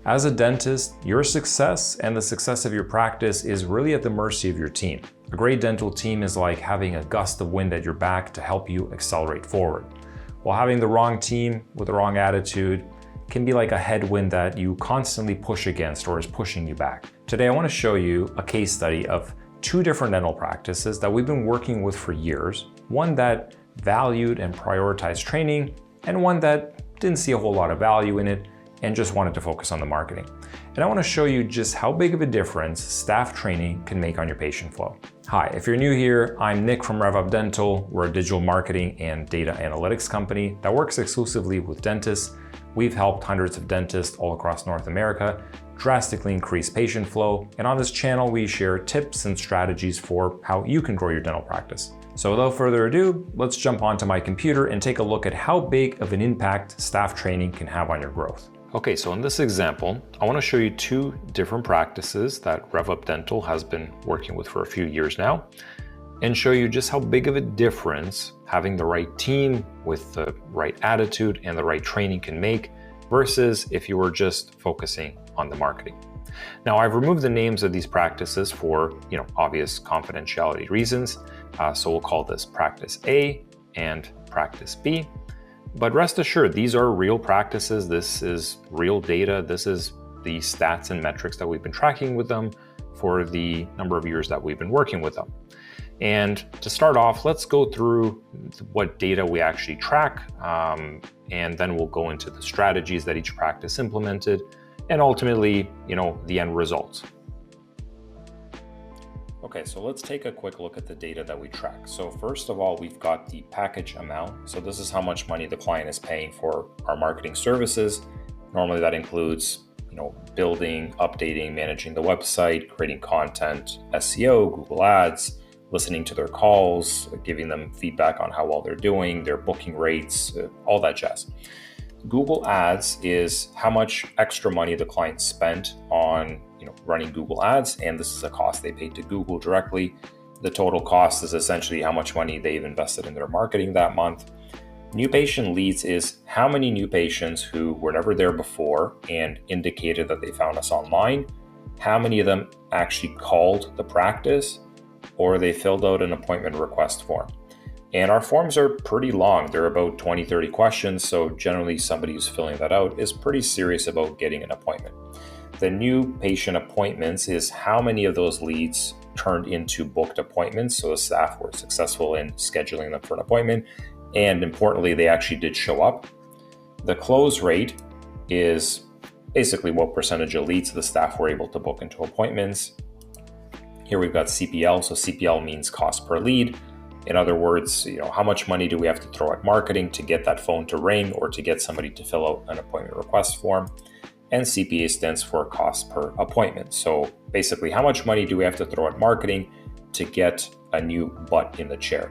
As a dentist, your success and the success of your practice is really at the mercy of your team. A great dental team is like having a gust of wind at your back to help you accelerate forward. While having the wrong team with the wrong attitude can be like a headwind that you constantly push against or is pushing you back. Today, I want to show you a case study of two different dental practices that we've been working with for years. One that valued and prioritized training, and one that didn't see a whole lot of value in it and just wanted to focus on the marketing. And I want to show you just how big of a difference staff training can make on your patient flow. Hi, if you're new here, I'm Nick from RevUp Dental. We're a digital marketing and data analytics company that works exclusively with dentists. We've helped hundreds of dentists all across North America drastically increase patient flow. And on this channel, we share tips and strategies for how you can grow your dental practice. So without further ado, let's jump onto my computer and take a look at how big of an impact staff training can have on your growth. Okay, so in this example, I want to show you two different practices that RevUp Dental has been working with for a few years now, and show you just how big of a difference having the right team with the right attitude and the right training can make versus if you were just focusing on the marketing. Now, I've removed the names of these practices for, obvious confidentiality reasons. So we'll call this practice A and practice B. But rest assured, these are real practices. This is real data. This is the stats and metrics that we've been tracking with them for the number of years that we've been working with them. And to start off, let's go through what data we actually track, and then we'll go into the strategies that each practice implemented, and ultimately, the end results. Okay, so let's take a quick look at the data that we track. So first of all, we've got the package amount. So this is how much money the client is paying for our marketing services. Normally that includes, building, updating, managing the website, creating content, SEO, Google Ads, listening to their calls, giving them feedback on how well they're doing, their booking rates, all that jazz. Google Ads is how much extra money the client spent on running Google Ads, and this is a cost they paid to Google directly. The total cost is essentially how much money they've invested in their marketing that month. New patient leads is how many new patients who were never there before and indicated that they found us online, how many of them actually called the practice or they filled out an appointment request form. And our forms are pretty long. They're about 20-30 questions. So generally somebody who's filling that out is pretty serious about getting an appointment. The new patient appointments is how many of those leads turned into booked appointments. So the staff were successful in scheduling them for an appointment. And importantly, they actually did show up. The close rate is basically what percentage of leads the staff were able to book into appointments. Here we've got CPL. So CPL means cost per lead. In other words, how much money do we have to throw at marketing to get that phone to ring or to get somebody to fill out an appointment request form? And CPA stands for cost per appointment. So basically, how much money do we have to throw at marketing to get a new butt in the chair?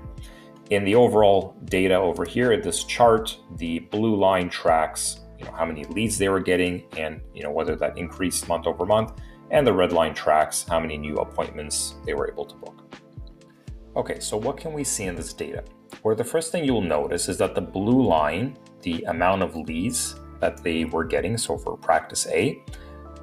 In the overall data over here at this chart, the blue line tracks how many leads they were getting and whether that increased month over month, and the red line tracks how many new appointments they were able to book. Okay, so what can we see in this data? Well, the first thing you'll notice is that the blue line, the amount of leads that they were getting, so for practice A,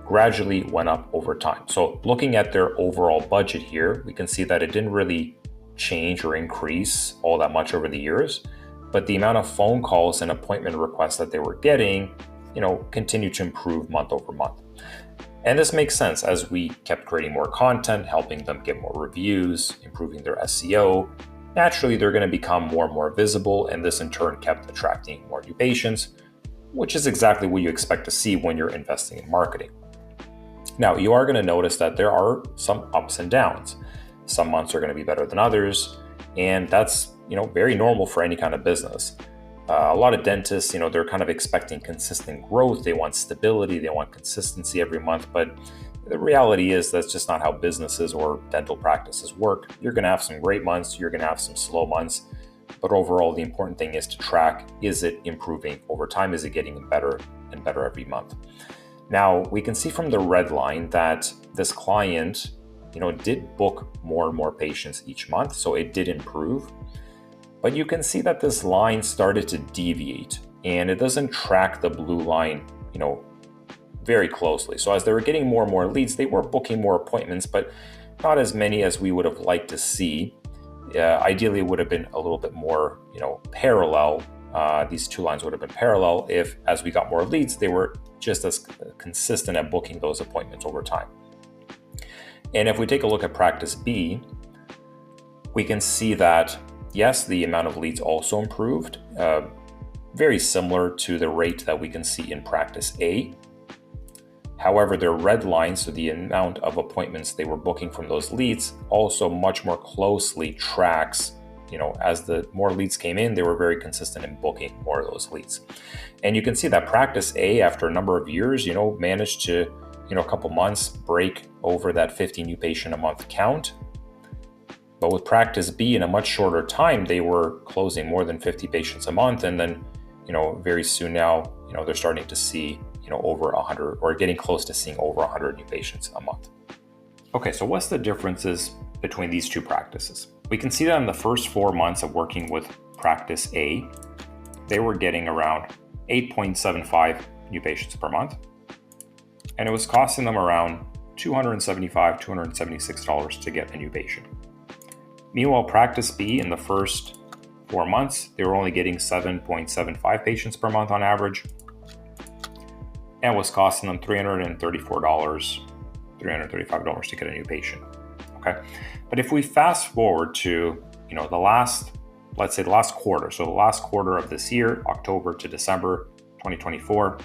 gradually went up over time. So looking at their overall budget here, we can see that it didn't really change or increase all that much over the years, but the amount of phone calls and appointment requests that they were getting, continued to improve month over month. And this makes sense as we kept creating more content, helping them get more reviews, improving their SEO. Naturally, they're going to become more and more visible, and this in turn kept attracting more new patients, which is exactly what you expect to see when you're investing in marketing. Now, you are going to notice that there are some ups and downs. Some months are going to be better than others, and that's, very normal for any kind of business. A lot of dentists, they're kind of expecting consistent growth. They want stability. They want consistency every month. But the reality is that's just not how businesses or dental practices work. You're going to have some great months. You're going to have some slow months. But overall, the important thing is to track, is it improving over time? Is it getting better and better every month? Now, we can see from the red line that this client, did book more and more patients each month. So it did improve. But you can see that this line started to deviate, and it doesn't track the blue line, very closely. So as they were getting more and more leads, they were booking more appointments, but not as many as we would have liked to see. Ideally, it would have been a little bit more, parallel. These two lines would have been parallel if, as we got more leads, they were just as consistent at booking those appointments over time. And if we take a look at practice B, we can see that, yes, the amount of leads also improved, very similar to the rate that we can see in practice A. However, their red line, so the amount of appointments they were booking from those leads, also much more closely tracks, as the more leads came in, they were very consistent in booking more of those leads. And you can see that practice A, after a number of years, managed to, a couple months break over that 50 new patient a month count. But with practice B, in a much shorter time, they were closing more than 50 patients a month. And then, very soon now, they're starting to see, over 100, or getting close to seeing over 100 new patients a month. Okay, so what's the differences between these two practices? We can see that in the first 4 months of working with practice A, they were getting around 8.75 new patients per month. And it was costing them around $275, $276 to get a new patient. Meanwhile, practice B, in the first 4 months, they were only getting 7.75 patients per month on average, and was costing them $335 to get a new patient. Okay, but if we fast forward to the last quarter, so the last quarter of this year, October to December 2024,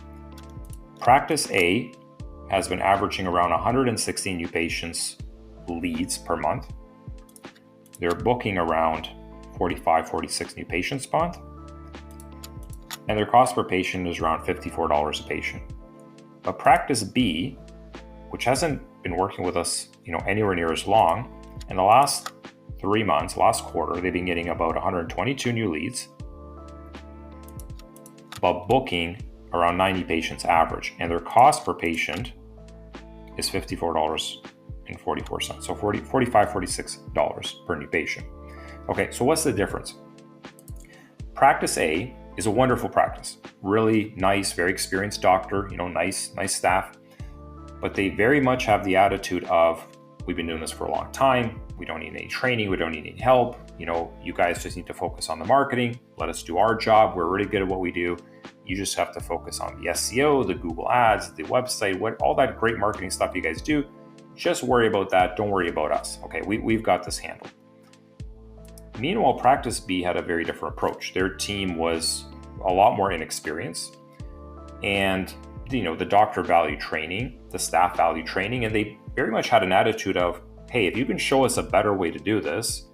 practice A has been averaging around 116 new patients leads per month. They're booking around 46 new patients a month, and their cost per patient is around $54 a patient. But practice B, which hasn't been working with us, anywhere near as long, in the last 3 months, last quarter, they've been getting about 122 new leads, but booking around 90 patients average, and their cost per patient is $54.44, so $46 per new patient. Okay, so what's the difference? Practice A is a wonderful practice, really nice, very experienced doctor, nice staff, but they very much have the attitude of, we've been doing this for a long time, we don't need any training, we don't need any help, you guys just need to focus on the marketing, let us do our job, we're really good at what we do, you just have to focus on the SEO, the Google ads, the website, all that great marketing stuff you guys do, just worry about that, don't worry about us, okay, we've got this handled. Meanwhile, practice B had a very different approach. Their team was a lot more inexperienced, and the doctor valued training, the staff valued training, and they very much had an attitude of, hey, if you can show us a better way to do this,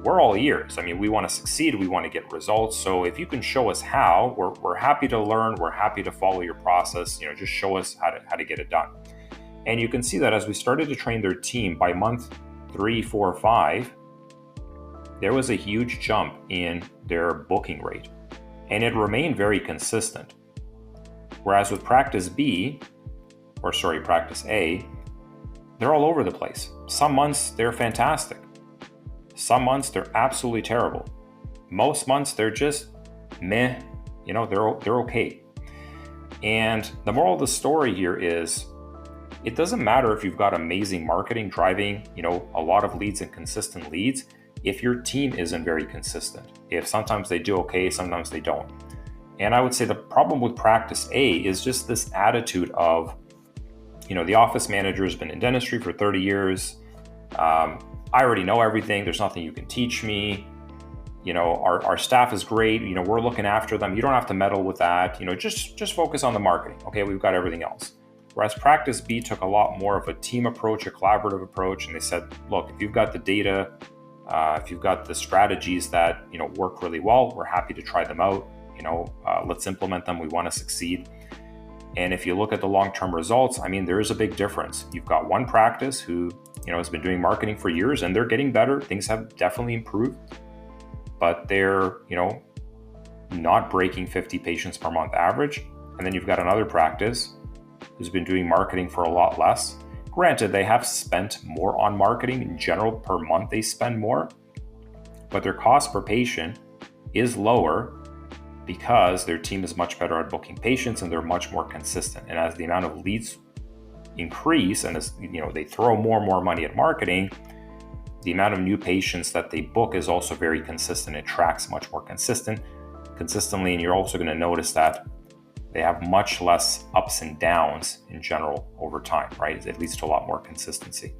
we're all ears. I mean, we want to succeed, we want to get results. So if you can show us how, we're happy to learn, we're happy to follow your process. Just show us how to get it done. And you can see that as we started to train their team, by month 3, 4, 5, there was a huge jump in their booking rate, and it remained very consistent. Whereas with practice A, they're all over the place. Some months they're fantastic. Some months they're absolutely terrible. Most months they're just meh, they're okay. And the moral of the story here is, it doesn't matter if you've got amazing marketing driving, a lot of leads and consistent leads, if your team isn't very consistent. If sometimes they do okay, sometimes they don't. And I would say the problem with practice A is just this attitude of, the office manager has been in dentistry for 30 years. I already know everything. There's nothing you can teach me. Our staff is great. We're looking after them. You don't have to meddle with that. Just focus on the marketing. Okay, we've got everything else. Whereas practice B took a lot more of a team approach, a collaborative approach, and they said, look, if you've got the data, if you've got the strategies that work really well, we're happy to try them out. Let's implement them. We want to succeed. And if you look at the long-term results, there is a big difference. You've got one practice who has been doing marketing for years, and they're getting better. Things have definitely improved, but they're not breaking 50 patients per month average. And then you've got another practice who's been doing marketing for a lot less. Granted, they have spent more on marketing in general per month. They spend more, but their cost per patient is lower, because their team is much better at booking patients and they're much more consistent. And as the amount of leads increase and as they throw more and more money at marketing, the amount of new patients that they book is also very consistent. It tracks much more consistently, and you're also going to notice that they have much less ups and downs in general over time, right? It leads to a lot more consistency.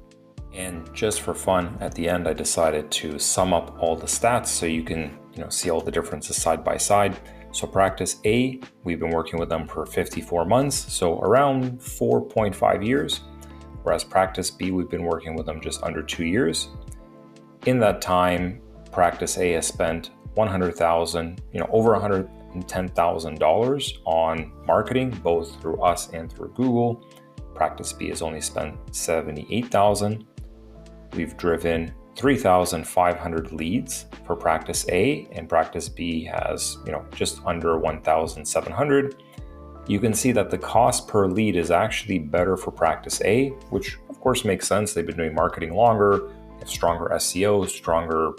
And just for fun, at the end, I decided to sum up all the stats so you can see all the differences side by side. So practice A, we've been working with them for 54 months, so around 4.5 years. Whereas practice B, we've been working with them just under 2 years. In that time, practice A has spent $100,000, over $110,000 on marketing, both through us and through Google. Practice B has only spent $78,000. We've driven 3,500 leads for practice A, and practice B has, just under 1,700. You can see that the cost per lead is actually better for practice A, which of course makes sense. They've been doing marketing longer, they have stronger SEO, stronger,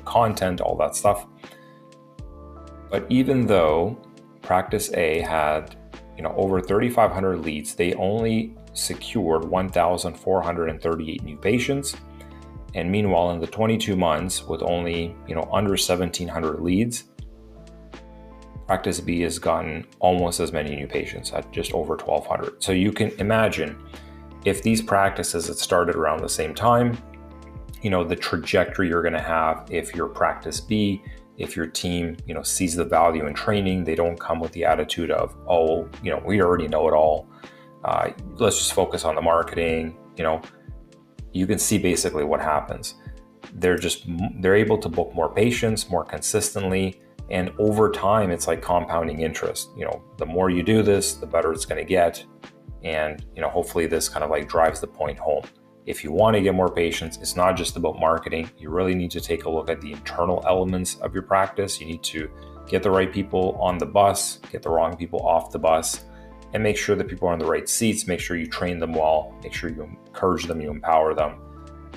content, all that stuff. But even though practice A had, over 3,500 leads, they only secured 1,438 new patients. And meanwhile, in the 22 months with only, under 1,700 leads, practice B has gotten almost as many new patients at just over 1,200. So you can imagine if these practices had started around the same time, the trajectory you're going to have if your practice B, if your team, sees the value in training, they don't come with the attitude of, we already know it all. Let's just focus on the marketing. You can see basically what happens. They're able to book more patients more consistently. And over time, it's like compounding interest. The more you do this, the better it's going to get. And, hopefully this kind of like drives the point home. If you want to get more patients, it's not just about marketing. You really need to take a look at the internal elements of your practice. You need to get the right people on the bus, get the wrong people off the bus, and make sure that people are in the right seats. Make sure you train them well, make sure you encourage them, you empower them.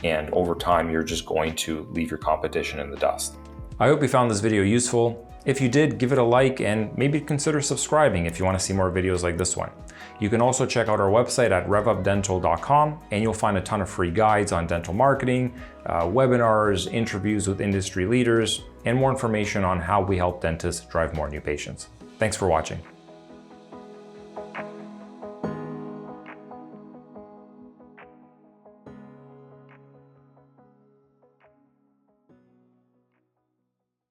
And over time, you're just going to leave your competition in the dust. I hope you found this video useful. If you did, give it a like and maybe consider subscribing if you want to see more videos like this one. You can also check out our website at RevUpDental.com, and you'll find a ton of free guides on dental marketing, webinars, interviews with industry leaders, and more information on how we help dentists drive more new patients. Thanks for watching.